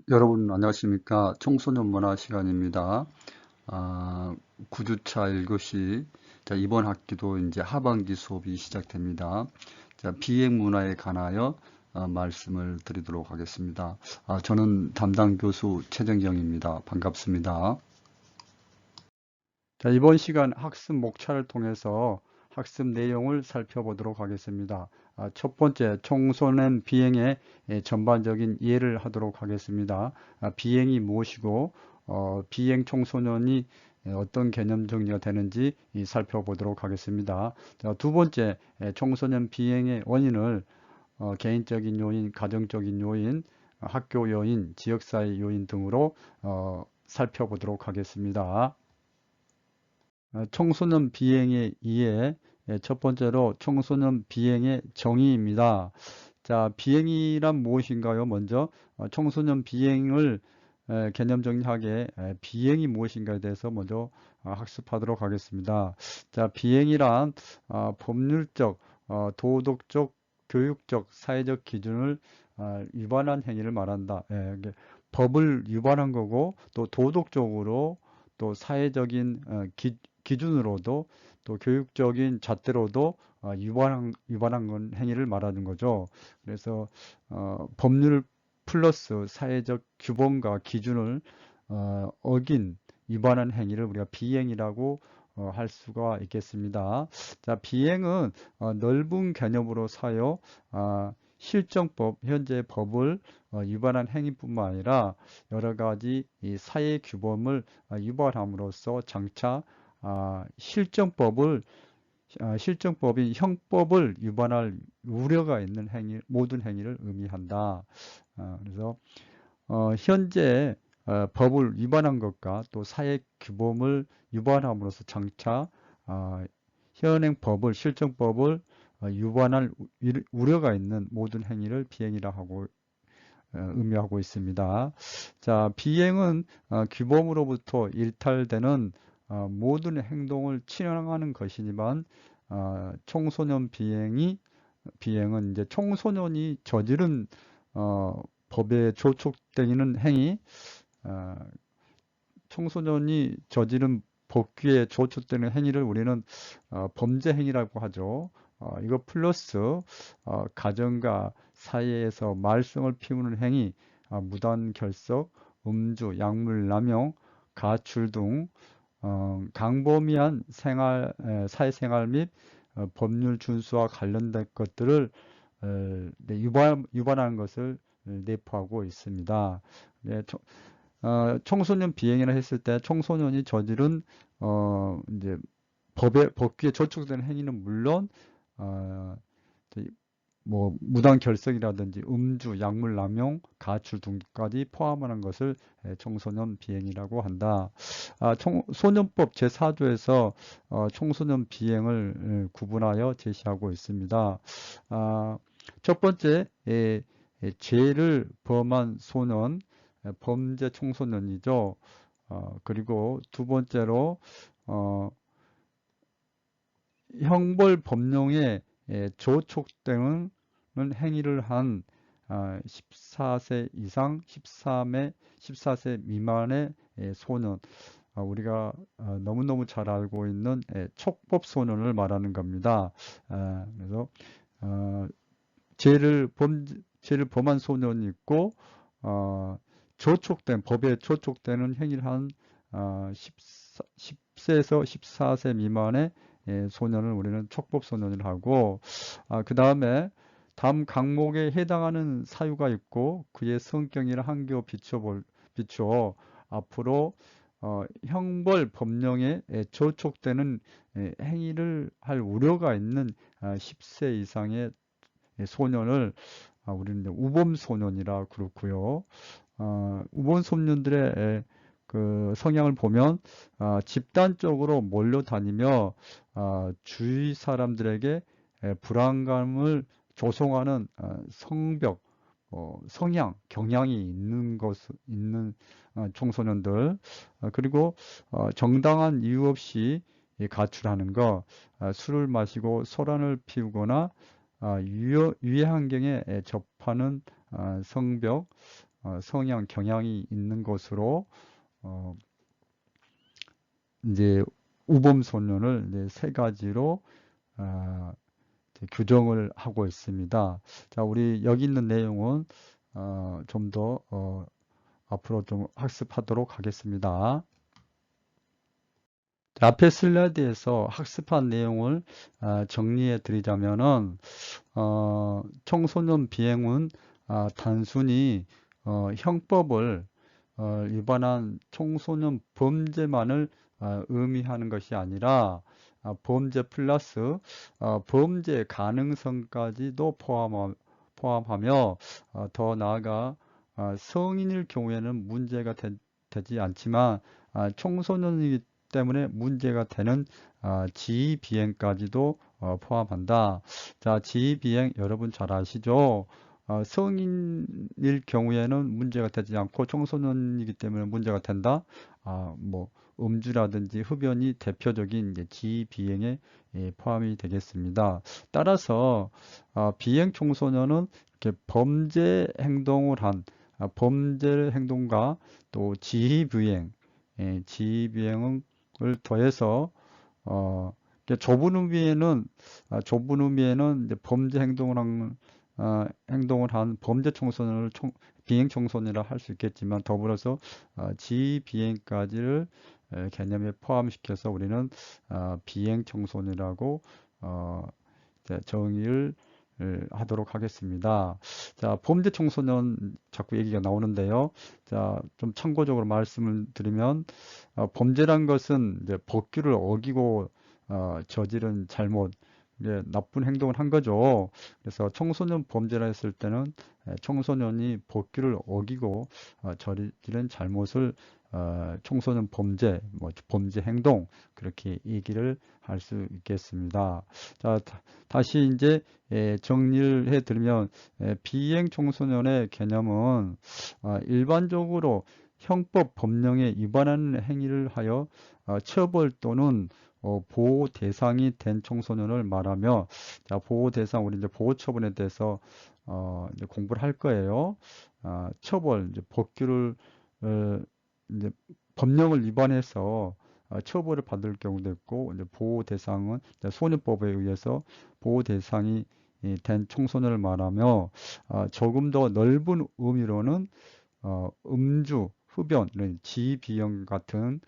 여러분 안녕하십니까? 청소년 문화 시간입니다. 9주차 1교시. 자, 이번 학기도 이제 하반기 수업이 시작됩니다. 자, 비행 문화에 관하여 말씀을 드리도록 하겠습니다. 저는 담당 교수 최정경입니다. 반갑습니다. 자, 이번 시간 학습 목차를 통해서 학습 내용을 살펴보도록 하겠습니다. 첫 번째, 청소년 비행의 전반적인 이해를 하도록 하겠습니다. 비행이 무엇이고, 비행 청소년이 어떤 개념 정리가 되는지 살펴보도록 하겠습니다. 자, 두 번째, 청소년 비행의 원인을 개인적인 요인, 가정적인 요인, 학교 요인, 지역사회 요인 등으로 살펴보도록 하겠습니다. 청소년 비행의 이해, 첫 번째로 청소년 비행의 정의입니다. 자, 비행이란 무엇인가요? 먼저 청소년 비행을 개념 정리하게 비행이 무엇인가에 대해서 먼저 학습하도록 하겠습니다. 자, 비행이란 법률적, 도덕적, 교육적, 사회적 기준을 위반한 행위를 말한다. 법을 위반한 거고 또 도덕적으로 또 사회적인 기준으로도 또 교육적인 잣대로도 위반한 행위를 말하는 거죠. 그래서 법률 플러스 사회적 규범과 기준을 어긴 위반한 행위를 우리가 비행이라고 할 수가 있겠습니다. 자, 비행은 넓은 개념으로 사요. 실정법, 현재 법을 위반한 행위뿐만 아니라 여러 가지 이 사회 규범을 위반함으로써 장차 실정법인 형법을 위반할 우려가 있는 행위, 모든 행위를 의미한다. 그래서 현재 법을 위반한 것과 또 사회 규범을 위반함으로써 장차 현행 법을 실정법을 위반할 우려가 있는 모든 행위를 비행이라 하고 의미하고 있습니다. 자, 비행은 규범으로부터 일탈되는 모든 행동을 친행하는 것이지만 청소년 비행은 이제 청소년이 저지른 법에 조촉되는 행위, 어, 청소년이 저지른 법규에 조촉되는 행위를 우리는 범죄 행위라고 하죠. 이거 플러스 가정과 사회에서 말썽을 피우는 행위, 무단 결석, 음주, 약물 남용, 가출 등 강범위한 사회생활 및 법률 준수와 관련된 것들을 네, 유발하는 것을 내포하고 있습니다. 네, 청소년 비행이라 했을 때 청소년이 저지른 이제 법규에 저촉된 행위는 물론 어, 뭐 무단 결석이라든지 음주, 약물 남용, 가출 등까지 포함하는 것을 청소년 비행이라고 한다. 소년법 제4조에서 청소년 비행을 구분하여 제시하고 있습니다. 첫 번째, 죄를 범한 소년, 범죄 청소년이죠. 그리고 두 번째로 형벌 법령에 저촉되는 행위를 한 14세 이상 14세 미만의 소년, 우리가 너무너무 잘 알고 있는 촉법 소년을 말하는 겁니다. 그래서 죄를 범한 소년이 있고 법에 저촉되는 행위를 한 10세에서 14세 미만의 소년을 우리는 촉법 소년을 하고 그 다음에 다음 강목에 해당하는 사유가 있고 그의 성격이나 한계を비추어 앞으로 형벌 법령에 저촉되는 행위를 할 우려가 있는 10세 이상의 소년을 우리는 우범 소년이라 그렇고요. 우범 소년들의 그 성향을 보면 집단적으로 몰려다니며 주위 사람들에게 불안감을 조성하는 성벽, 성향, 경향이 있는 청소년들, 그리고 정당한 이유 없이 가출하는 거, 술을 마시고 소란을 피우거나 유해 환경에 접하는 성벽, 성향 경향이 있는 것으로 이제 우범소년을 이제 세 가지로 이제 규정을 하고 있습니다. 자, 우리 여기 있는 내용은 좀 더 앞으로 좀 학습하도록 하겠습니다. 자, 앞에 슬라이드에서 학습한 내용을 정리해 드리자면은 청소년 비행은 단순히 형법을 위반한 청소년 범죄만을 의미하는 것이 아니라 범죄 플러스 범죄 가능성까지도 포함하며 더 나아가 성인일 경우에는 문제가 되지 않지만 청소년이기 때문에 문제가 되는 지휘비행까지도 포함한다. 자, 지휘비행 여러분 잘 아시죠? 성인일 경우에는 문제가 되지 않고 청소년이기 때문에 문제가 된다. 뭐 음주라든지 흡연이 대표적인 이제 지휘비행에 포함이 되겠습니다. 따라서 비행 청소년은 이렇게 범죄 행동을 한 범죄 행동과 또 지휘비행을 더해서 좁은 의미에는 이제 범죄 행동을 한 범죄 청소년을 비행 청소년이라 할 수 있겠지만 더불어서 지비행까지를 개념에 포함시켜서 우리는 비행 청소년이라고 정의를 하도록 하겠습니다. 자, 범죄 청소년 자꾸 얘기가 나오는데요. 자, 좀 참고적으로 말씀을 드리면 범죄란 것은 이제 법규를 어기고 저지른 잘못, 나쁜 행동을 한 거죠. 그래서 청소년 범죄라 했을 때는 청소년이 법규를 어기고 저지른 잘못을 청소년 범죄, 뭐 범죄 행동 그렇게 얘기를 할 수 있겠습니다. 자, 다시 이제 정리를 해드리면 비행 청소년의 개념은 일반적으로 형법 법령에 위반하는 행위를 하여 처벌 또는 보호 대상이 된 청소년을 말하며, 자, 보호 대상 우리 이제 보호 처분에 대해서 이제 공부를 할 거예요. 처벌 이제 법규를 이제 법령을 위반해서 처벌을 받을 경우도 있고, 이제 보호 대상은 이제 소년법에 의해서 보호 대상이 된 청소년을 말하며, 조금 더 넓은 의미로는 음주, 흡연, 이런 지비형 같은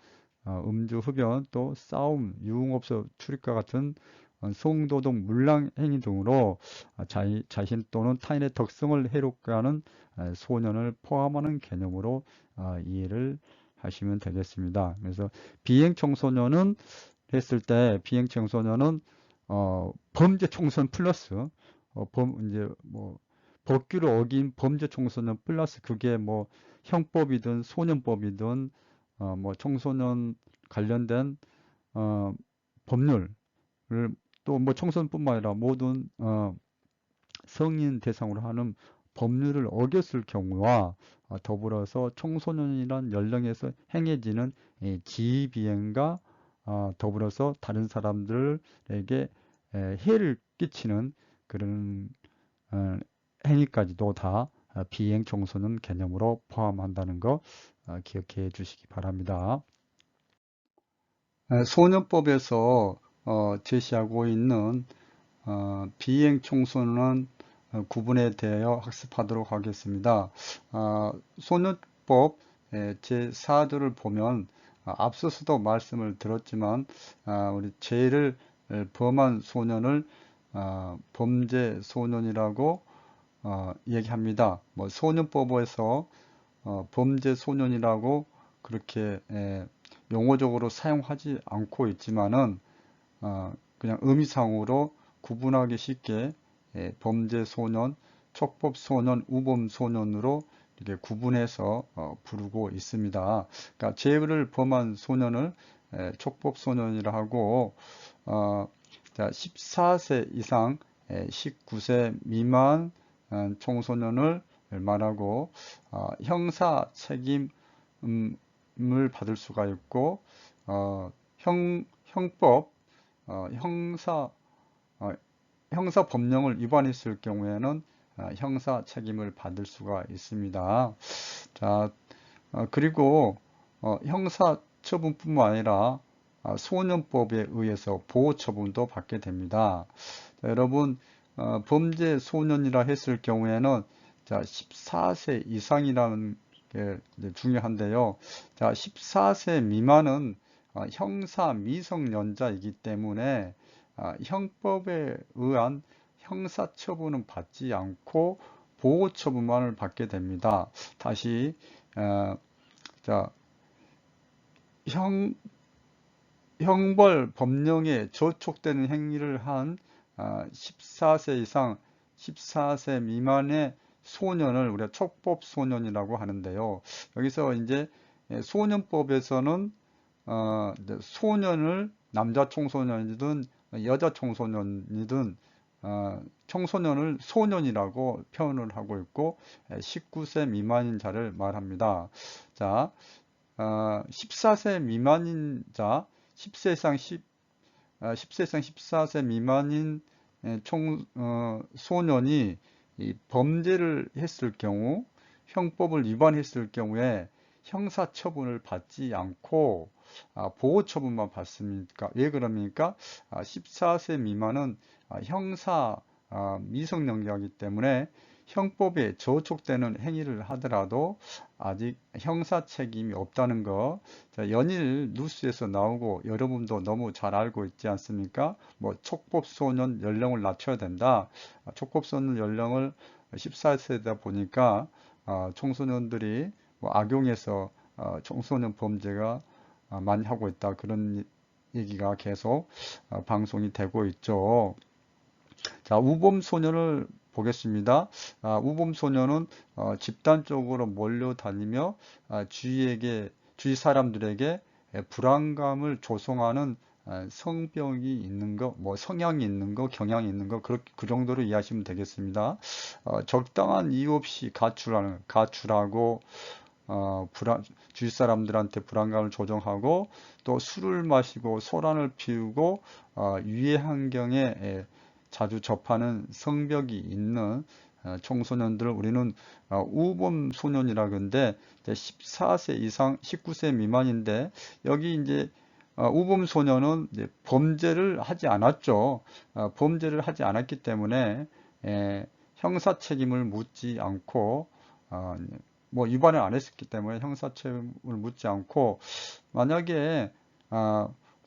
음주, 흡연, 또 싸움, 유흥업소 출입과 같은 성도덕 문랑 행위 등으로 자신 또는 타인의 덕성을 해롭게 하는 소년을 포함하는 개념으로 이해를 하시면 되겠습니다. 그래서 비행 청소년은 했을 때 비행 청소년은 범죄 청소년 플러스 이제 뭐 법규를 어긴 범죄 청소년 플러스 그게 뭐 형법이든 소년법이든 뭐 청소년 관련된 법률을 또 뭐 청소년뿐만 아니라 모든 성인 대상으로 하는 법률을 어겼을 경우와 더불어서 청소년이란 연령에서 행해지는 지휘비행과 더불어서 다른 사람들에게 해를 끼치는 그런 행위까지도 다 비행 청소년 개념으로 포함한다는 거 기억해 주시기 바랍니다. 소년법에서 제시하고 있는 비행 청소년 구분에 대하여 학습하도록 하겠습니다. 소년법 제4조를 보면 앞서서도 말씀을 들었지만 우리 죄를 범한 소년을 범죄 소년이라고 얘기합니다. 뭐 소년법에서 범죄 소년이라고 그렇게 용어적으로 사용하지 않고 있지만은 그냥 의미상으로 구분하기 쉽게 범죄 소년, 촉법 소년, 우범 소년으로 이렇게 구분해서 부르고 있습니다. 그러니까 죄를 범한 소년을 촉법 소년이라 하고 자, 14세 이상 19세 미만 청소년을 말하고 형사 책임을 받을 수가 있고 형법 형사 법령을 위반했을 경우에는 형사 책임을 받을 수가 있습니다. 자, 그리고 형사 처분뿐만 아니라 소년법에 의해서 보호 처분도 받게 됩니다. 자, 여러분, 범죄 소년이라 했을 경우에는 자, 14세 이상이라는 게 이제 중요한데요. 자, 14세 미만은 형사 미성년자이기 때문에 형법에 의한 형사 처분은 받지 않고 보호 처분만을 받게 됩니다. 다시 자, 형벌 법령에 저촉되는 행위를 한 14세 이상 14세 미만의 소년을 우리가 촉법 소년이라고 하는데요. 여기서 이제 소년법에서는 이제 소년을 남자 청소년이든 여자 청소년이든 청소년을 소년이라고 표현을 하고 있고 19세 미만인 자를 말합니다. 자, 14세 미만인 자, 10세 이상 10세 이상 14세 미만인 소년이 이 범죄를 했을 경우, 형법을 위반했을 경우에 형사처분을 받지 않고 보호처분만 받습니까? 왜 그럽니까? 14세 미만은 형사 미성년자이기 때문에 형법에 저촉되는 행위를 하더라도 아직 형사 책임이 없다는 거, 연일 뉴스에서 나오고 여러분도 너무 잘 알고 있지 않습니까? 뭐 촉법 소년 연령을 낮춰야 된다. 촉법 소년 연령을 14세다 보니까 청소년들이 뭐 악용해서 청소년 범죄가 많이 하고 있다. 그런 얘기가 계속 방송이 되고 있죠. 자, 우범 소년을 보겠습니다. 우범 소년은 집단적으로 몰려다니며 주위 사람들에게 불안감을 조성하는 성병이 있는 거, 뭐 성향이 있는 거, 경향이 있는 거, 그 정도로 이해하시면 되겠습니다. 적당한 이유 없이 가출하고 주위 사람들한테 불안감을 조정하고 또 술을 마시고 소란을 피우고 유해 환경에 자주 접하는 성벽이 있는 청소년들을 우리는 우범 소년이라 그러는데 14세 이상 19세 미만인데 여기 이제 우범 소년은 이제 범죄를 하지 않았죠. 범죄를 하지 않았기 때문에 형사 책임을 묻지 않고 뭐 위반을 안 했었기 때문에 형사 책임을 묻지 않고 만약에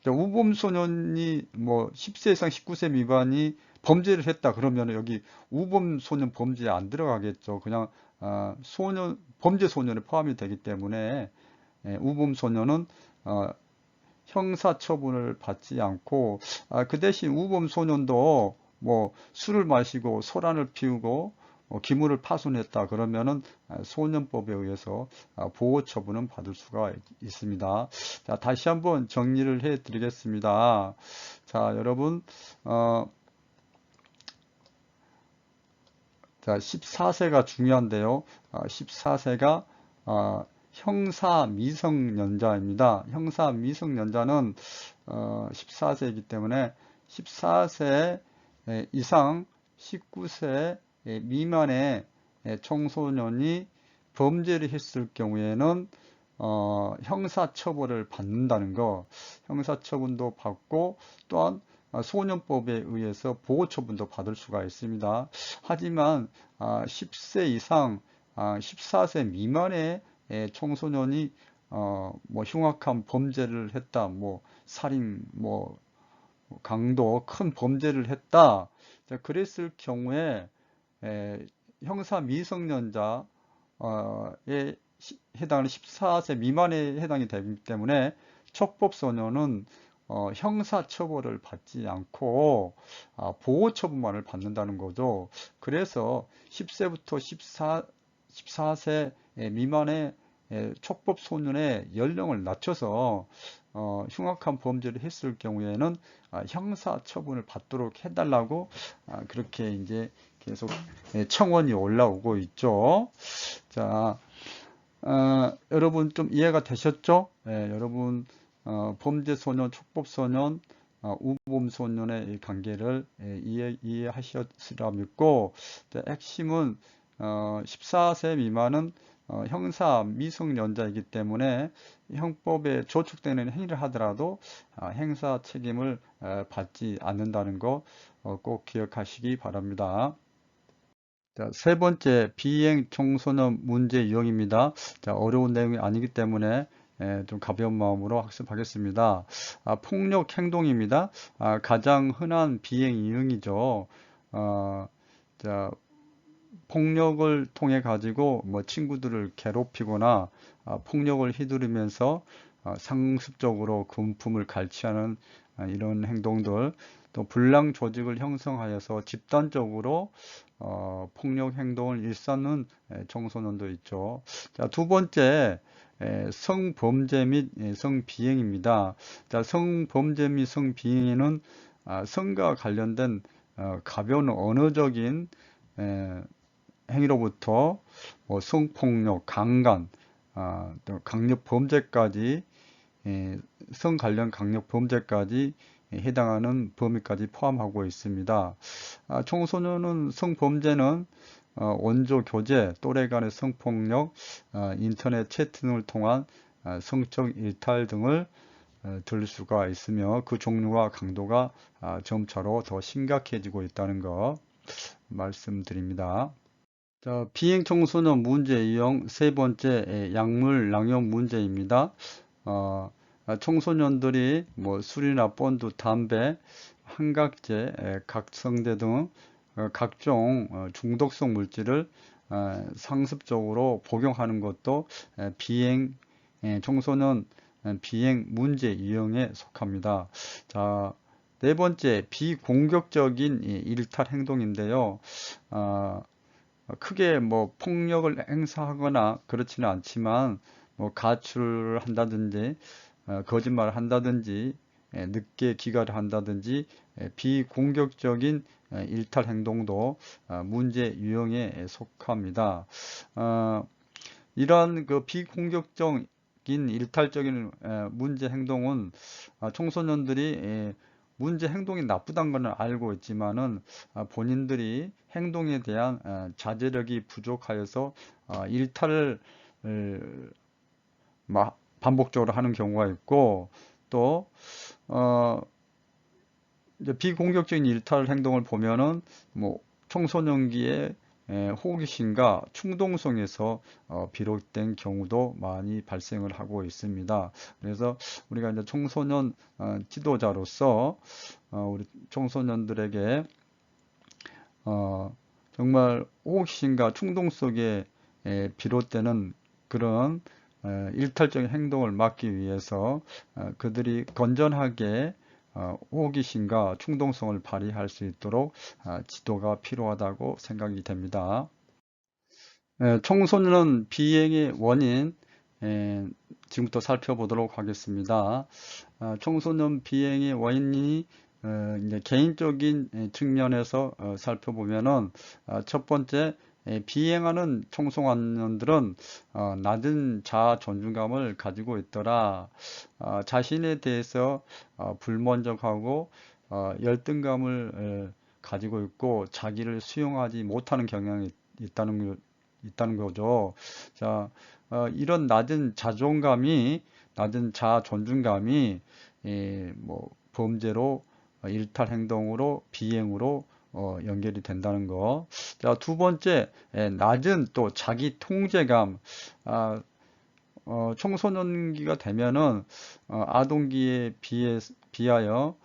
우범 소년이 뭐 10세 이상 19세 미만이 범죄를 했다 그러면 여기 우범 소년 범죄에 안 들어가겠죠. 그냥 범죄 소년에 포함이 되기 때문에 우범 소년은 형사 처분을 받지 않고 그 대신 우범 소년도 뭐 술을 마시고 소란을 피우고 기물을 파손했다 그러면은 소년법에 의해서 보호 처분은 받을 수가 있습니다. 자, 다시 한번 정리를 해 드리겠습니다. 자, 여러분 자, 14세가 중요한데요. 14세가 형사 미성년자입니다. 형사 미성년자는 14세이기 때문에 14세 이상 19세 미만의 청소년이 범죄를 했을 경우에는 형사처벌을 받는다는 거, 형사처분도 받고 또한 소년법에 의해서 보호처분도 받을 수가 있습니다. 하지만 10세 이상 14세 미만의 청소년이 뭐 흉악한 범죄를 했다, 뭐 살인, 뭐 강도 큰 범죄를 했다. 그랬을 경우에 형사 미성년자에 해당하는 14세 미만에 해당이 되기 때문에 촉법소년은 형사 처벌을 받지 않고 보호 처분만을 받는다는 거죠. 그래서 10세부터 14세 미만의 촉법 소년의 연령을 낮춰서 흉악한 범죄를 했을 경우에는 형사 처분을 받도록 해달라고 그렇게 이제 계속 청원이 올라오고 있죠. 자, 여러분 좀 이해가 되셨죠? 여러분 범죄 소년, 촉법 소년 우범소년의 이 관계를 이해하셨으리라 믿고, 핵심은 14세 미만은 형사 미성년자이기 때문에 형법에 저촉되는 행위를 하더라도 행사 책임을 받지 않는다는 거 꼭 기억하시기 바랍니다. 자, 세 번째, 비행 청소년 문제 유형입니다. 자, 어려운 내용이 아니기 때문에 좀 가벼운 마음으로 학습하겠습니다. 폭력 행동입니다. 가장 흔한 비행 유형이죠. 자, 폭력을 통해 가지고 뭐 친구들을 괴롭히거나 폭력을 휘두르면서 상습적으로 금품을 갈취하는 이런 행동들, 또 불량 조직을 형성하여서 집단적으로 폭력 행동을 일삼는 청소년도 있죠. 자, 두 번째, 성범죄 및 성비행입니다. 자, 성범죄 및 성비행에는 성과 관련된 가벼운 언어적인 행위로부터 뭐 성폭력, 강간, 또 강력 범죄까지, 성 관련 강력 범죄까지 해당하는 범위까지 포함하고 있습니다. 청소년은 성범죄는 원조 교제, 또래 간의 성폭력, 인터넷 채팅 등을 통한 성적 일탈 등을 들을 수가 있으며 그 종류와 강도가 점차로 더 심각해지고 있다는 거 말씀드립니다. 자, 비행 청소년 문제 유형 세 번째, 약물 낭용 문제입니다. 청소년들이 뭐 술이나 본드, 담배, 한각제, 각성제 등 각종 중독성 물질을 상습적으로 복용하는 것도 비행 청소년 비행 문제 유형에 속합니다. 자, 네 번째, 비공격적인 일탈 행동인데요. 크게 뭐 폭력을 행사하거나 그렇지는 않지만 뭐 가출을 한다든지 거짓말을 한다든지 늦게 귀가를 한다든지 비공격적인 일탈 행동도 문제 유형에 속합니다. 이러한 그 비공격적인 일탈적인 문제 행동은 청소년들이 문제 행동이 나쁘다는 것은 알고 있지만은 본인들이 행동에 대한 자제력이 부족하여서 일탈을 반복적으로 하는 경우가 있고, 또 이제 비공격적인 일탈 행동을 보면은 뭐 청소년기에 호기심과 충동성에서 비롯된 경우도 많이 발생을 하고 있습니다. 그래서 우리가 이제 청소년 지도자로서 우리 청소년들에게 정말 호기심과 충동 속에 비롯되는 그런 일탈적인 행동을 막기 위해서 그들이 건전하게 호기심과 충동성을 발휘할 수 있도록 지도가 필요하다고 생각이 됩니다. 청소년 비행의 원인 지금부터 살펴보도록 하겠습니다. 청소년 비행의 원인이 이제 개인적인 측면에서 살펴보면은 첫 번째, 비행하는 청소년들은 낮은 자아 존중감을 가지고 있더라. 자신에 대해서 불만족하고 열등감을 가지고 있고 자기를 수용하지 못하는 경향이 있다는 거죠. 자, 이런 낮은 자존감이, 낮은 자아 존중감이 뭐 범죄로 일탈 행동으로 비행으로 연결이 된다는 거. 자, 두 번째, 낮은 또 자기 통제감. 청소년기가 되면은 아동기에 비하여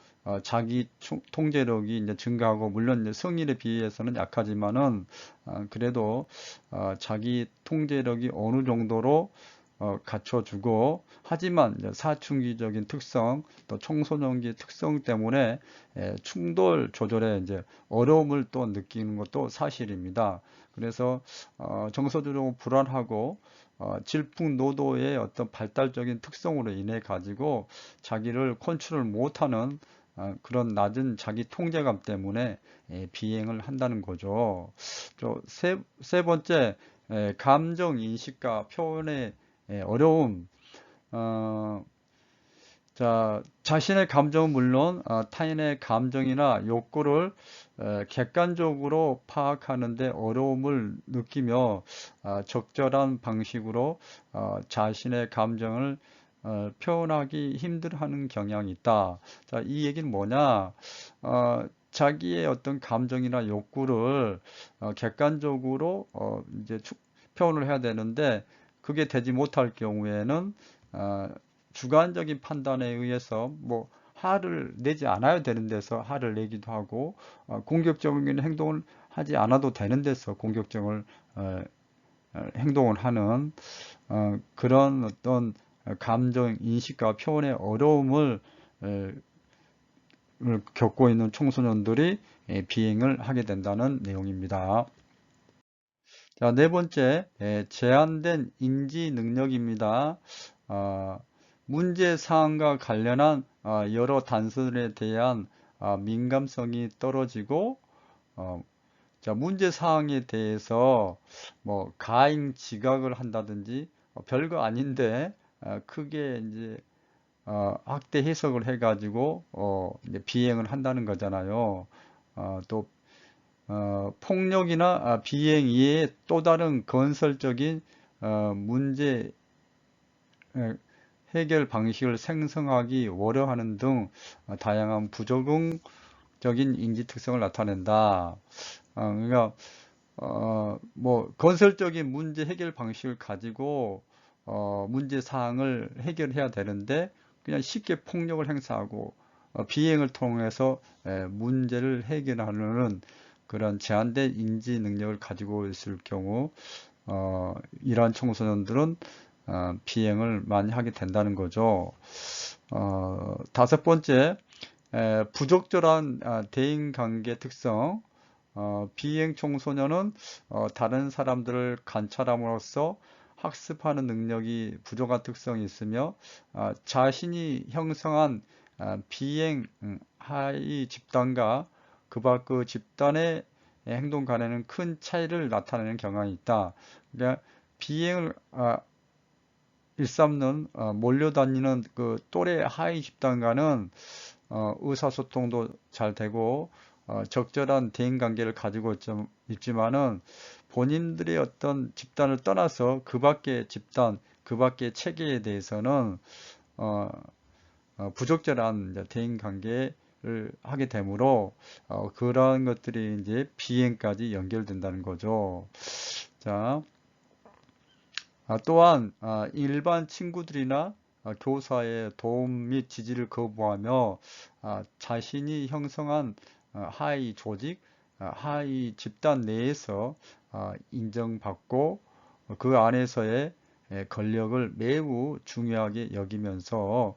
자기 통제력이 이제 증가하고, 물론 이제 성인에 비해서는 약하지만은 그래도 자기 통제력이 어느 정도로 갖춰주고, 하지만 이제 사춘기적인 특성, 또 청소년기 특성 때문에 충돌 조절에 이제 어려움을 또 느끼는 것도 사실입니다. 그래서 정서적으로 불안하고 질풍노도의 어떤 발달적인 특성으로 인해 가지고 자기를 컨트롤 못하는 그런 낮은 자기 통제감 때문에 비행을 한다는 거죠. 세 번째, 감정 인식과 표현의 어려움. 자, 자신의 감정은 물론 타인의 감정이나 욕구를 객관적으로 파악하는데 어려움을 느끼며 적절한 방식으로 자신의 감정을 표현하기 힘들어하는 경향이 있다. 자, 이 얘기는 뭐냐? 자기의 어떤 감정이나 욕구를 객관적으로 이제 표현을 해야 되는데 그게 되지 못할 경우에는 어, 주관적인 판단에 의해서 뭐 화를 내지 않아야 되는 데서 화를 내기도 하고 공격적인 행동을 하지 않아도 되는 데서 공격적인 행동을 하는 그런 어떤 감정 인식과 표현의 어려움을 겪고 있는 청소년들이 비행을 하게 된다는 내용입니다. 자, 네 번째, 제한된 인지 능력입니다. 어, 문제 사항과 관련한 여러 단서에 대한 민감성이 떨어지고, 어, 자, 문제 사항에 대해서 뭐 가행 지각을 한다든지 별거 아닌데 크게 이제 학대 해석을 해가지고 이제 비행을 한다는 거잖아요. 또 폭력이나 비행 이외의 또 다른 건설적인 문제 해결 방식을 생성하기 어려워하는 등 다양한 부적응적인 인지 특성을 나타낸다. 그러니까 뭐 건설적인 문제 해결 방식을 가지고 문제 사항을 해결해야 되는데 그냥 쉽게 폭력을 행사하고 비행을 통해서 문제를 해결하는 그런 제한된 인지 능력을 가지고 있을 경우 이러한 청소년들은 비행을 많이 하게 된다는 거죠. 다섯 번째, 부적절한 대인관계 특성. 비행 청소년은 다른 사람들을 관찰함으로써 학습하는 능력이 부족한 특성이 있으며 자신이 형성한 비행 하위 집단과 그 밖 그 집단의 행동 간에는 큰 차이를 나타내는 경향이 있다. 그러니까 비행을 일삼는 몰려다니는 그 또래 하위 집단과는 의사소통도 잘 되고 적절한 대인관계를 가지고 있지만은 본인들의 어떤 집단을 떠나서 그 밖의 집단, 그 밖의 체계에 대해서는 부적절한 대인관계를 하게 되므로 그러한 것들이 이제 비행까지 연결된다는 거죠. 자, 또한 일반 친구들이나 교사의 도움 및 지지를 거부하며 자신이 형성한 하위 조직, 하위 집단 내에서 인정받고 그 안에서의 권력을 매우 중요하게 여기면서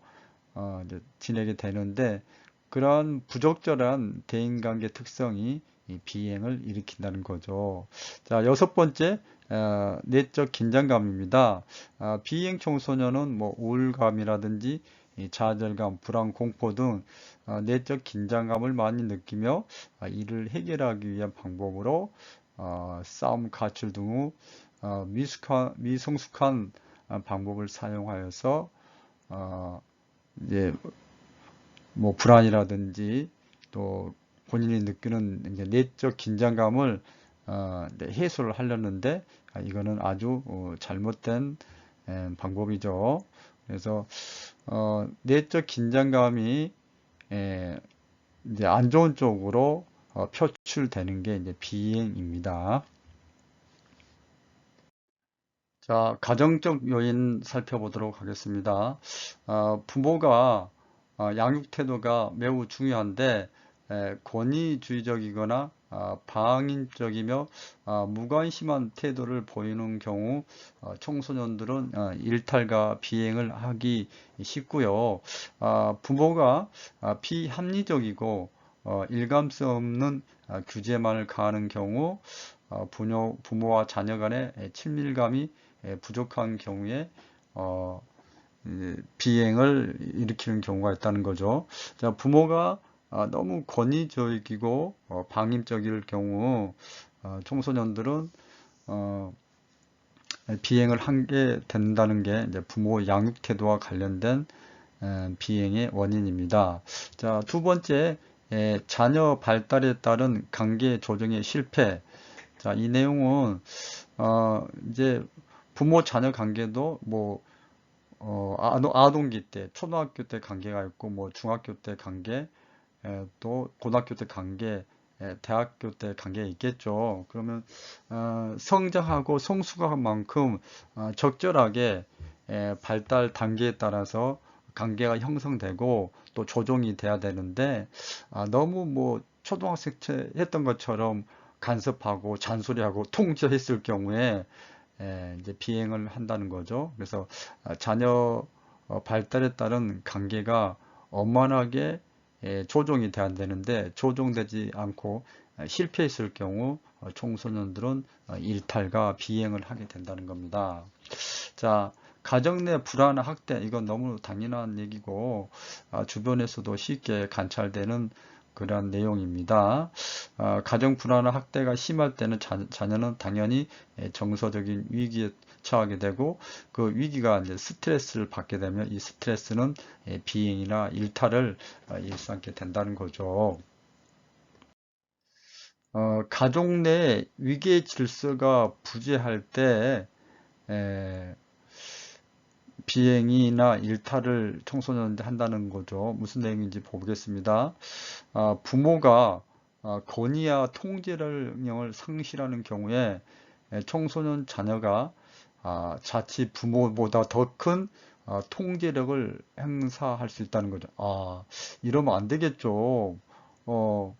이제 지내게 되는데 그런 부적절한 대인관계 특성이 이 비행을 일으킨다는 거죠. 자, 여섯 번째, 내적 긴장감입니다. 비행 청소년은 뭐 우울감이라든지 이 좌절감, 불안, 공포 등 내적 긴장감을 많이 느끼며 이를 해결하기 위한 방법으로 싸움, 가출 등의 미성숙한 방법을 사용하여서 이제 뭐 불안이라든지 또 본인이 느끼는 이제 내적 긴장감을 해소를 하려는데 이거는 아주 잘못된 방법이죠. 그래서 내적 긴장감이 이제 안 좋은 쪽으로 표출되는 게 이제 비행입니다. 자, 가정적 요인 살펴보도록 하겠습니다. 부모가 양육 태도가 매우 중요한데 권위주의적이거나 방임적이며 무관심한 태도를 보이는 경우 청소년들은 일탈과 비행을 하기 쉽고요. 부모가 비합리적이고 일관성 없는 규제만을 가하는 경우 부모와 자녀 간의 친밀감이 부족한 경우에 비행을 일으키는 경우가 있다는 거죠. 자, 부모가 너무 권위적이고 방임적일 경우 청소년들은 비행을 하게 된다는 게 이제 부모 양육 태도와 관련된 비행의 원인입니다. 자, 두 번째, 자녀 발달에 따른 관계 조정의 실패. 자, 이 내용은 이제 부모 자녀 관계도 뭐 아동기 때, 초등학교 때 관계가 있고, 뭐 중학교 때 관계, 또 고등학교 때 관계, 대학교 때 관계가 있겠죠. 그러면 성장하고 성숙한 만큼 적절하게 발달 단계에 따라서 관계가 형성되고 또 조정이 돼야 되는데 너무 뭐 초등학생 때 했던 것처럼 간섭하고 잔소리하고 통제했을 경우에 이제 비행을 한다는 거죠. 그래서 자녀 발달에 따른 관계가 원만하게 조정이 돼야 되는데 조정되지 않고 실패했을 경우 청소년들은 일탈과 비행을 하게 된다는 겁니다. 자, 가정 내 불안한 학대, 이건 너무 당연한 얘기고 주변에서도 쉽게 관찰되는 그러한 내용입니다. 가정 불안한 학대가 심할 때는 자녀는 당연히 정서적인 위기에 처하게 되고 그 위기가 이제 스트레스를 받게 되면 이 스트레스는 비행이나 일탈을 일삼게 된다는 거죠. 가족 내 위계 질서가 부재할 때 비행이나 일탈을 청소년한테 한다는 거죠. 무슨 내용인지 보겠습니다. 부모가 권위와 통제력을 상실하는 경우에 청소년 자녀가 자칫 부모보다 더 큰 통제력을 행사할 수 있다는 거죠. 이러면 안 되겠죠. 어,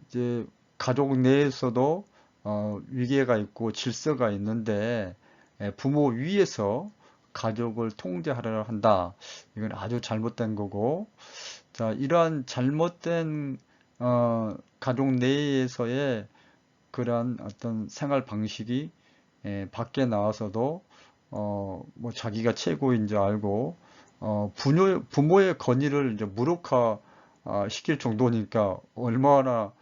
이제 가족 내에서도 위계가 있고 질서가 있는데 부모 위에서 가족을 통제하려 한다. 이건 아주 잘못된 거고, 자, 이러한 잘못된 가족 내에서의 그러한 어떤 생활 방식이 밖에 나와서도 뭐 자기가 최고인 줄 알고 부모의 권위를 이제 무력화 시킬 정도니까 얼마나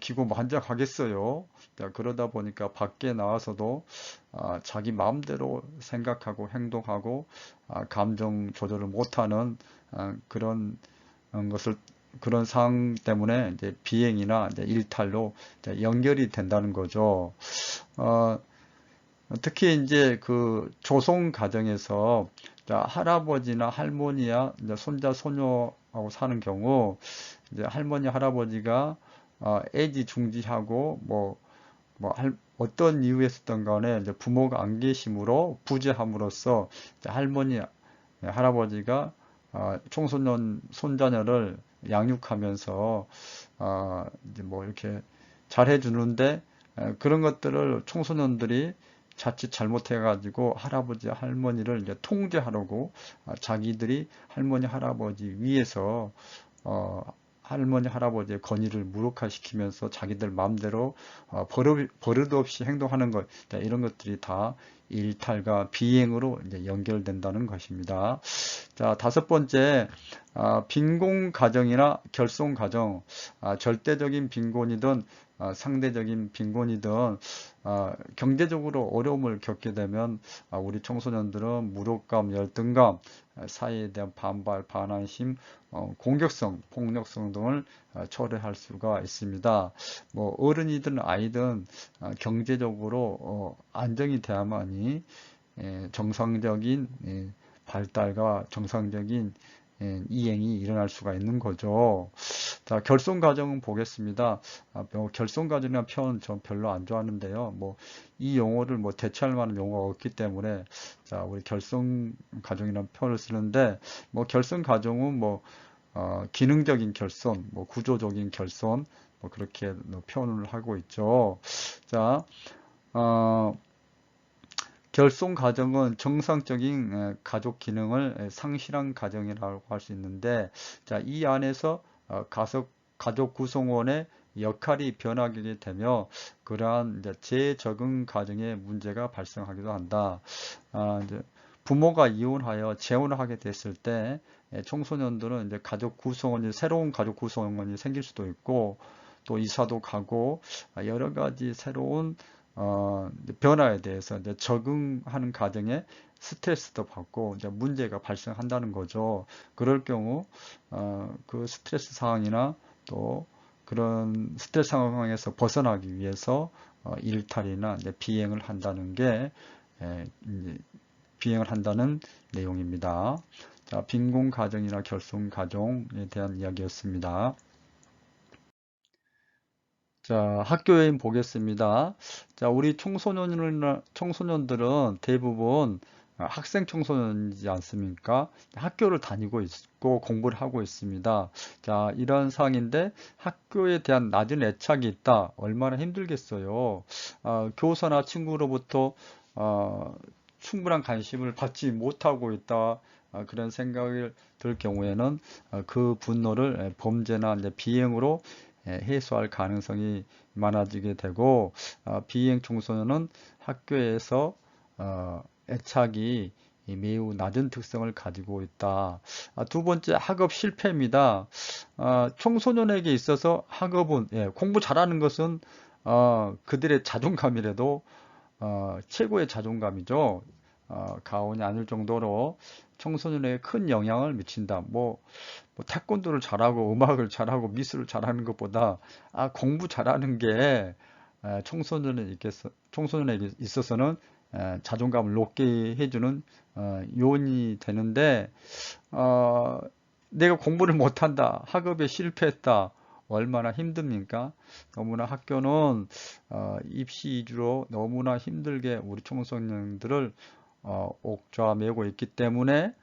기고만장하겠어요. 자, 그러다 보니까 밖에 나와서도 자기 마음대로 생각하고 행동하고 감정 조절을 못하는 그런 것을 그런 상황 때문에 이제 비행이나 이제 일탈로 이제 연결이 된다는 거죠. 어, 특히 이제 그 조성 가정에서 자, 할아버지나 할머니야 이제 손자 손녀하고 사는 경우 이제 할머니 할아버지가 애지중지하고 어떤 이유에서든 간에 이제 부모가 안 계심으로 부재함으로써 이제 할머니 할아버지가 청소년 손자녀를 양육하면서 이제 뭐 이렇게 잘해 주는데 그런 것들을 청소년들이 자칫 잘못해가지고 할아버지 할머니를 이제 통제하려고 자기들이 할머니 할아버지 위에서 어, 할머니 할아버지의 권위를 무력화시키면서 자기들 마음대로 버릇 없이 행동하는 것 이런 것들이 다 일탈과 비행으로 이제 연결된다는 것입니다. 자, 다섯 번째, 빈곤 가정이나 결손 가정, 절대적인 빈곤이든 상대적인 빈곤이든 경제적으로 어려움을 겪게 되면 우리 청소년들은 무력감, 열등감, 사회에 대한 반발, 반항심, 공격성, 폭력성 등을 초래할 수가 있습니다. 뭐 어른이든 아이든 경제적으로 안정이 돼야만이 정상적인 발달과 정상적인 이행이 일어날 수가 있는 거죠. 자, 결손 가정은 보겠습니다. 결손 가정이라는 표현 전 별로 안 좋아하는데요. 뭐 이 용어를 뭐 대체할 만한 용어가 없기 때문에 자, 우리 결손 가정이라는 표현을 쓰는데 뭐 결손 가정은 뭐 기능적인 결손, 뭐 구조적인 결손, 뭐 그렇게 표현을 하고 있죠. 자, 어, 결손 가정은 정상적인 가족 기능을 상실한 가정이라고 할 수 있는데, 자, 이 안에서 가족 구성원의 역할이 변하게 되며 그러한 이제 재적응 가정의 문제가 발생하기도 한다. 이제 부모가 이혼하여 재혼을 하게 됐을 때 청소년들은 이제 새로운 가족 구성원이 생길 수도 있고 또 이사도 가고 여러 가지 새로운 변화에 대해서 이제 적응하는 과정에 스트레스도 받고 이제 문제가 발생한다는 거죠. 그럴 경우 그 스트레스 상황이나 또 그런 스트레스 상황에서 벗어나기 위해서 일탈이나 이제 비행을 한다는 게 이제 비행을 한다는 내용입니다. 자, 빈곤 가정이나 결손 가정에 대한 이야기였습니다. 자, 학교 여행 보겠습니다. 자, 우리 청소년들은 대부분 학생 청소년이지 않습니까? 학교를 다니고 있고 공부를 하고 있습니다. 자, 이런 상황인데 학교에 대한 낮은 애착이 있다. 얼마나 힘들겠어요. 교사나 친구로부터 어, 충분한 관심을 받지 못하고 있다. 그런 생각이 들 경우에는 그 분노를 범죄나 이제 비행으로 해소할 가능성이 많아지게 되고 비행 청소년은 학교에서 애착이 매우 낮은 특성을 가지고 있다. 두 번째 학업 실패입니다. 청소년에게 있어서 학업은 공부 잘하는 것은 그들의 자존감이라도 최고의 자존감이죠. 가온이 아닐 정도로 청소년에게 큰 영향을 미친다. 뭐 태권도를 잘하고 음악을 잘하고 미술을 잘하는 것보다 공부 잘하는 게 청소년에게 있어서는 자존감을 높게 해주는 요인이 되는데 어, 내가 공부를 못한다, 학업에 실패했다, 얼마나 힘듭니까? 너무나 학교는 입시 위주로 너무나 힘들게 우리 청소년들을 옥죄매고 있기 때문에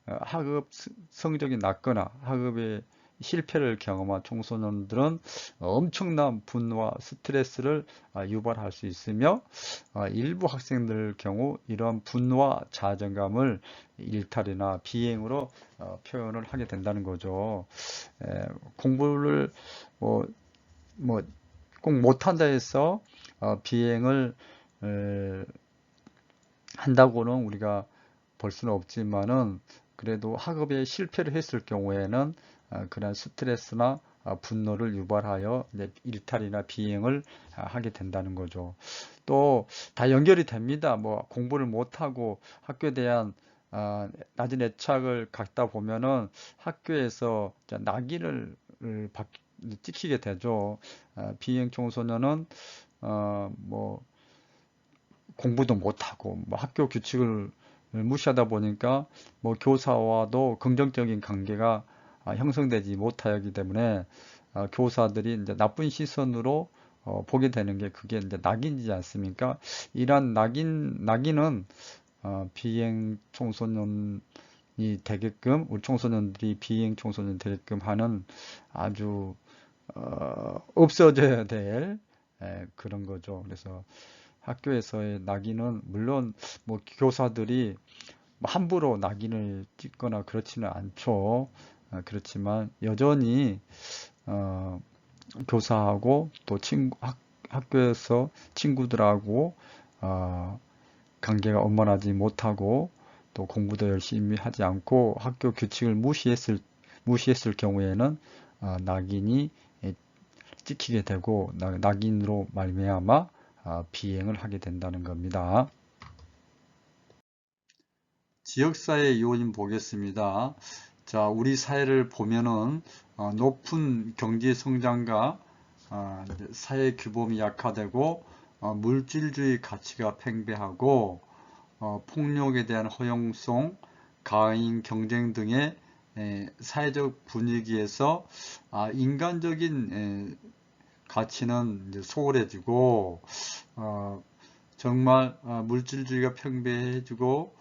학업 성적이 낮거나 학업에 실패를 경험한 청소년들은 엄청난 분노와 스트레스를 유발할 수 있으며 일부 학생들 경우 이러한 분노와 자존감을 일탈이나 비행으로 표현을 하게 된다는 거죠. 공부를 뭐, 꼭 못한다 해서 비행을 한다고는 우리가 볼 수는 없지만은 그래도 학업에 실패를 했을 경우에는 그런 스트레스나 분노를 유발하여 일탈이나 비행을 하게 된다는 거죠. 또 다 연결이 됩니다. 뭐 공부를 못하고 학교에 대한 낮은 애착을 갖다 보면은 학교에서 낙인을 찍히게 되죠. 비행 청소년은 뭐 공부도 못하고 뭐 학교 규칙을 무시하다 보니까 뭐 교사와도 긍정적인 관계가 형성되지 못하기 때문에 교사들이 이제 나쁜 시선으로 보게 되는 게 그게 이제 낙인이지 않습니까? 이러한 낙인은 비행 청소년이 되게끔 우리 청소년들이 비행 청소년 되게끔 하는 아주 없어져야 될 그런 거죠. 그래서 학교에서의 낙인은 물론 뭐 교사들이 뭐 함부로 낙인을 찍거나 그렇지는 않죠. 그렇지만 여전히 어, 교사하고 또 학교에서 친구들하고 관계가 원만하지 못하고 또 공부도 열심히 하지 않고 학교 규칙을 무시했을 경우에는 낙인이 찍히게 되고 낙인으로 말미암아 비행을 하게 된다는 겁니다. 지역사회 요인 보겠습니다. 자, 우리 사회를 보면은 높은 경제 성장과 사회 규범이 약화되고 물질주의 가치가 팽배하고 폭력에 대한 허용성, 가인 경쟁 등의 사회적 분위기에서 인간적인 가치는 이제 소홀해지고 정말 물질주의가 팽배해지고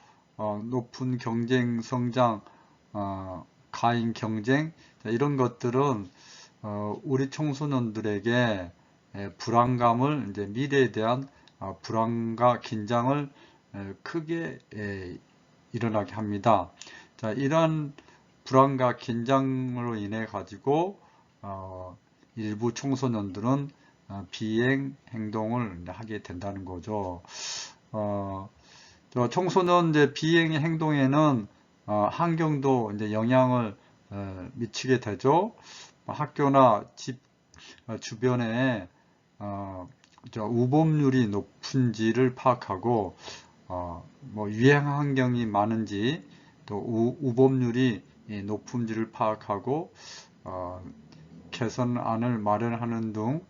높은 경쟁 성장, 가인 경쟁 이런 것들은 우리 청소년들에게 불안감을 이제 미래에 대한 불안과 긴장을 크게 일어나게 합니다. 자, 이런 불안과 긴장으로 인해 가지고 일부 청소년들은 비행 행동을 하게 된다는 거죠. 청소년 이제 비행 행동에는 환경도 이제 영향을 미치게 되죠. 학교나 집 주변에 우범률이 높은지를 파악하고 뭐 유행 환경이 많은지 또 우범률이 높은지를 파악하고 개선안을 마련하는 등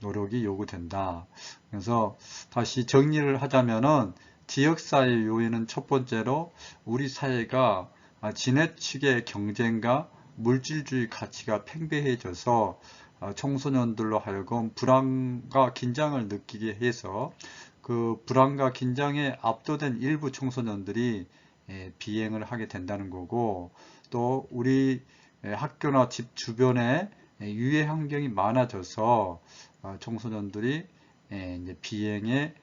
노력이 요구된다. 그래서 다시 정리를 하자면은 지역사회 요인은 첫 번째로 우리 사회가 지나치게 경쟁과 물질주의 가치가 팽배해져서 청소년들로 하여금 불안과 긴장을 느끼게 해서 그 불안과 긴장에 압도된 일부 청소년들이 비행을 하게 된다는 거고, 또 우리 학교나 집 주변에 유해 환경이 많아져서 청소년들이 이제 비행에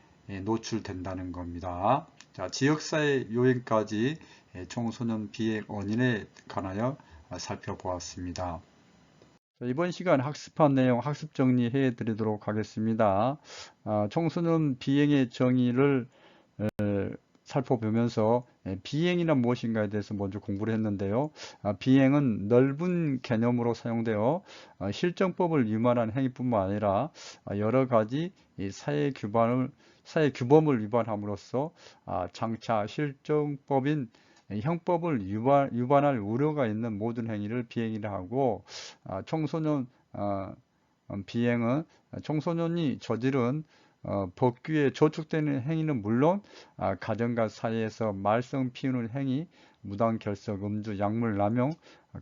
노출된다는 겁니다. 자, 지역사회 요인까지 청소년 비행 원인에 관하여 살펴보았습니다. 이번 시간 학습한 내용 학습 정리해 드리도록 하겠습니다. 청소년 비행의 정의를 살펴보면서 비행이란 무엇인가에 대해서 먼저 공부를 했는데요. 비행은 넓은 개념으로 사용되어 실정법을 위반한 행위뿐만 아니라 여러 가지 사회 규범을 위반함으로써 장차 실정법인 형법을 위반할 우려가 있는 모든 행위를 비행이라 하고, 청소년 비행은 청소년이 저지른 법규에 저촉되는 행위는 물론 가정과 사이에서 말썽 피우는 행위, 무단 결석, 음주, 약물 남용,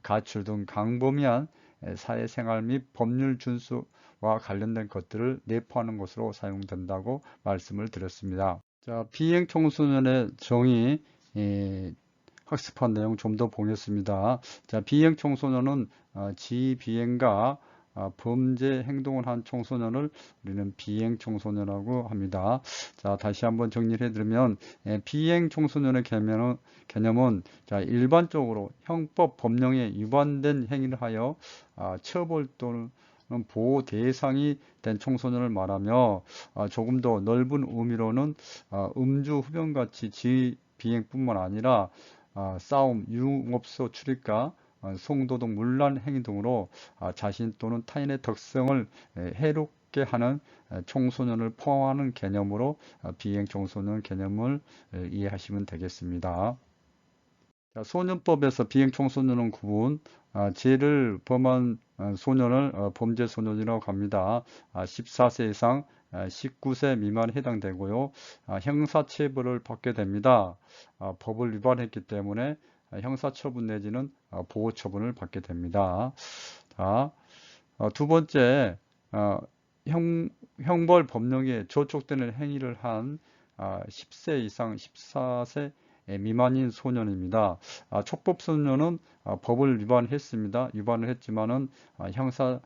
가출 등 강범위한 사회생활 및 법률 준수와 관련된 것들을 내포하는 것으로 사용된다고 말씀을 드렸습니다. 자, 비행 청소년의 정의 학습한 내용 좀 더 보겠습니다. 자, 비행 청소년은 지비행과 범죄 행동을 한 청소년을 우리는 비행 청소년이라고 합니다. 자, 다시 한번 정리를 해드리면 비행 청소년의 개념은 자, 일반적으로 형법 법령에 위반된 행위를 하여 처벌 또는 보호 대상이 된 청소년을 말하며, 조금 더 넓은 의미로는 음주 흡연같이 지비행뿐만 아니라 싸움, 유흥업소 출입과 성도덕 문란 행위 등으로 자신 또는 타인의 덕성을 해롭게 하는 청소년을 포함하는 개념으로 비행 청소년 개념을 이해하시면 되겠습니다. 자, 소년법에서 비행 청소년은 구분, 죄를 범한 소년을 범죄 소년이라고 합니다. 14세 이상 19세 미만에 해당되고요. 형사처벌을 받게 됩니다. 법을 위반했기 때문에 형사처분 내지는 보호처분을 받게 됩니다. 자, 두 번째, 형벌 법령에 저촉되는 행위를 한 10세 이상 14세 미만인 소년입니다. 촉법소년은 법을 위반했습니다. 위반을 했지만은 형사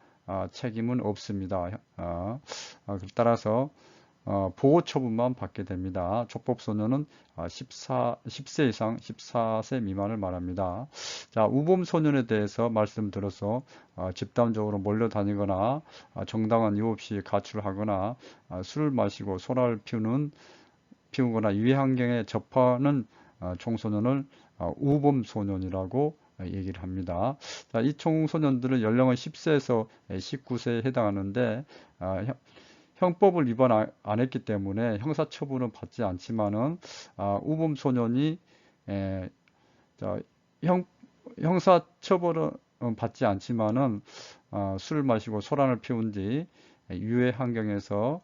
책임은 없습니다. 따라서 보호처분만 받게 됩니다. 촉법소년은 10세 이상 14세 미만을 말합니다. 자, 우범소년에 대해서 말씀드려서 집단적으로 몰려다니거나 정당한 이유 없이 가출하거나 술을 마시고 소라를 피우거나 유해환경에 접하는 청소년을 우범소년이라고 얘기를 합니다. 자, 이 청소년들은 연령은 10세에서 19세에 해당하는데 형법을 위반 안 했기 때문에 형사처분은 받지 않지만은 우범소년이 형사처벌은 받지 않지만은 술을 마시고 소란을 피운 뒤 유해 환경에서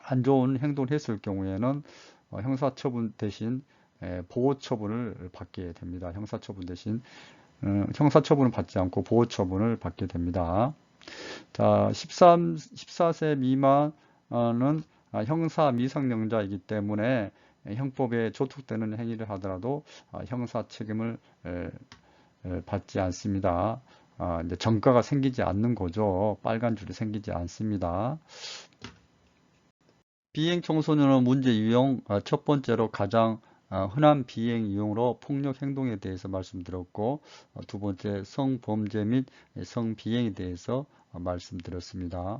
안 좋은 행동을 했을 경우에는 형사처분 대신 보호처분을 받게 됩니다. 형사처분 대신 형사처분을 받지 않고 보호처분을 받게 됩니다. 자, 14세 미만은 형사 미성년자이기 때문에 형법에 저촉되는 행위를 하더라도 형사 책임을 받지 않습니다. 이제 전과가 생기지 않는 거죠. 빨간 줄이 생기지 않습니다. 비행 청소년의 문제 유형, 첫 번째로 가장 흔한 비행 유형으로 폭력 행동에 대해서 말씀드렸고, 두 번째 성범죄 및 성비행에 대해서 말씀드렸습니다.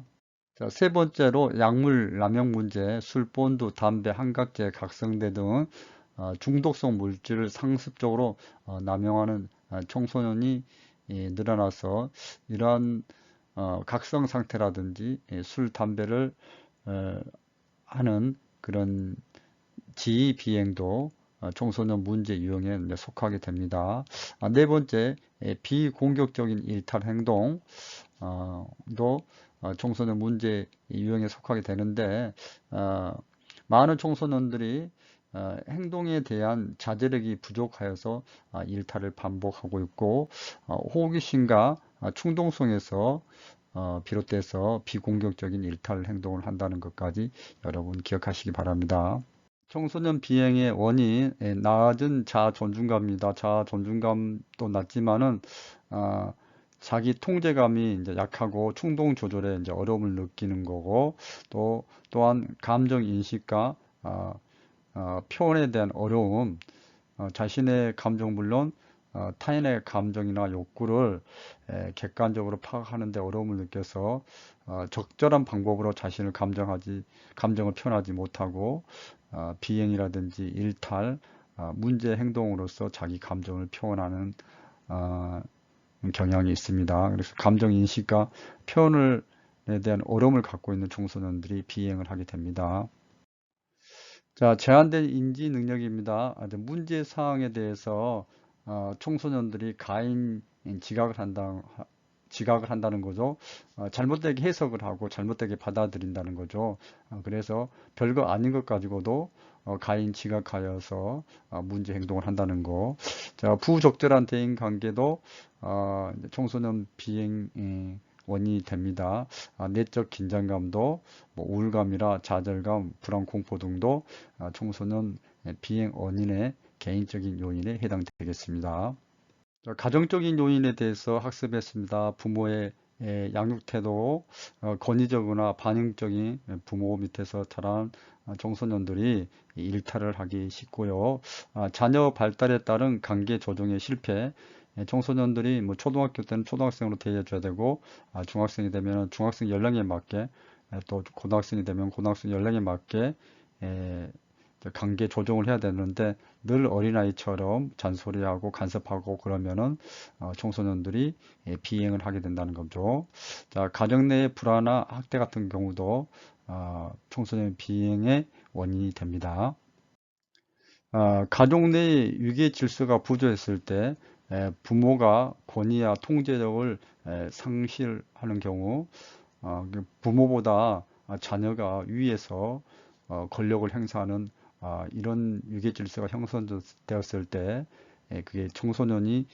자, 세 번째로 약물 남용 문제, 술, 본드, 담배, 한각제, 각성제 등 중독성 물질을 상습적으로 남용하는 청소년이 늘어나서 이러한 각성 상태라든지 술, 담배를 하는 그런 지휘 비행도 청소년 문제 유형에 속하게 됩니다. 네 번째, 비공격적인 일탈 행동 도 청소년 문제 유형에 속하게 되는데 많은 청소년들이 행동에 대한 자제력이 부족하여서 일탈을 반복하고 있고 호기심과 충동성에서 비롯돼서 비공격적인 일탈 행동을 한다는 것까지 여러분 기억하시기 바랍니다. 청소년 비행의 원인, 낮은 자아 존중감입니다. 자아 존중감도 낮지만은 자기 통제감이 이제 약하고 충동 조절에 이제 어려움을 느끼는 거고 또한 감정 인식과 표현에 대한 어려움, 자신의 감정 물론 타인의 감정이나 욕구를 객관적으로 파악하는 데 어려움을 느껴서 적절한 방법으로 자신을 감정을 표현하지 못하고 비행이라든지 일탈, 문제 행동으로서 자기 감정을 표현하는 경향이 있습니다. 그래서 감정 인식과 표현에 대한 어려움을 갖고 있는 청소년들이 비행을 하게 됩니다. 자, 제한된 인지 능력입니다. 문제 사항에 대해서 청소년들이 가인 지각을 한다는 거죠. 잘못되게 해석을 하고 잘못되게 받아들인다는 거죠. 그래서 별거 아닌 것 가지고도 가인 지각하여서 문제 행동을 한다는 거. 자, 부적절한 대인 관계도 청소년 비행 원인이 됩니다. 내적 긴장감도 우울감이나 좌절감, 불안, 공포 등도 청소년 비행 원인의 개인적인 요인에 해당되겠습니다. 가정적인 요인에 대해서 학습했습니다. 부모의 양육 태도, 권위적이나 반응적인 부모 밑에서 자란 청소년들이 일탈을 하기 쉽고요. 자녀 발달에 따른 관계 조정의 실패, 청소년들이 뭐 초등학교 때는 초등학생으로 대해줘야 되고 중학생이 되면 중학생 연령에 맞게 또 고등학생이 되면 고등학생 연령에 맞게 관계 조정을 해야 되는데 늘 어린아이처럼 잔소리하고 간섭하고 그러면은 청소년들이 비행을 하게 된다는 거죠. 자, 가정 내의 불안이나 학대 같은 경우도 청소년 비행의 원인이 됩니다. 가족 내의 유계 질서가 부조했을 때 부모가 권위와 통제력을 상실하는 경우 부모보다 자녀가 위에서 권력을 행사하는 이런 유계 질서가 형성되었을 때 그게 청소년이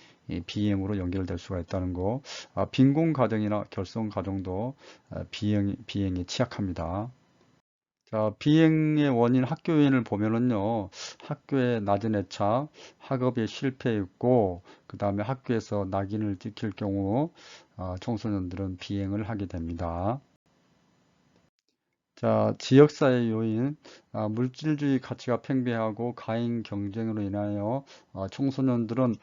비행으로 연결될 수가 있다는 거. 빈곤 가정이나 결손 가정도 비행에 취약합니다. 자, 비행의 원인 학교 요인을 보면은요, 학교에 낮은 애착, 학업에 실패했고, 그 다음에 학교에서 낙인을 찍힐 경우 청소년들은 비행을 하게 됩니다. 자, 지역사회 요인, 물질주의 가치가 팽배하고 가인 경쟁으로 인하여 청소년들은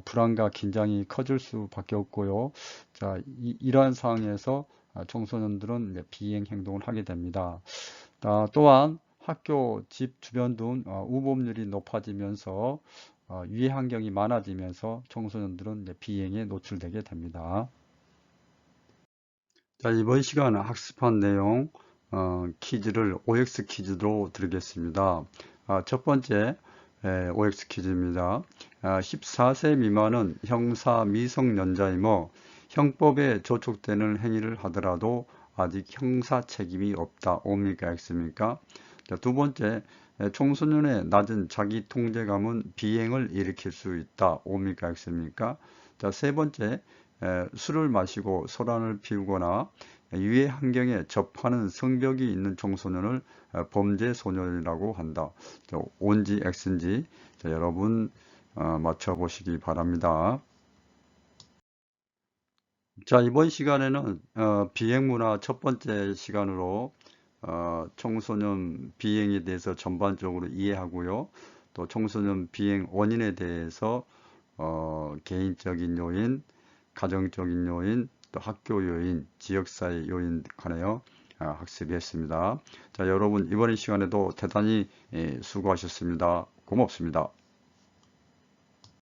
불안과 긴장이 커질 수밖에 없고요. 자, 이러한 상황에서 청소년들은 이제 비행 행동을 하게 됩니다. 또한 학교, 집 주변 등 우범률이 높아지면서 유해 환경이 많아지면서 청소년들은 이제 비행에 노출되게 됩니다. 자, 이번 시간 학습한 내용 퀴즈를 OX 퀴즈로 드리겠습니다. 첫 번째 OX 퀴즈입니다. 14세 미만은 형사 미성년자이며 형법에 저촉되는 행위를 하더라도 아직 형사 책임이 없다. O입니까? X입니까? 자, 두 번째, 청소년의 낮은 자기 통제감은 비행을 일으킬 수 있다. O입니까? X입니까? 자, 세 번째, 술을 마시고 소란을 피우거나 유해 환경에 접하는 성벽이 있는 청소년을 범죄 소년이라고 한다. 자, O인지 X인지 여러분 맞춰보시기 바랍니다. 자, 이번 시간에는 비행문화 첫 번째 시간으로 청소년 비행에 대해서 전반적으로 이해하고요. 또 청소년 비행 원인에 대해서 개인적인 요인, 가정적인 요인, 또 학교 요인, 지역사회 요인 간에 학습했습니다. 자, 여러분 이번 시간에도 대단히 수고하셨습니다. 고맙습니다.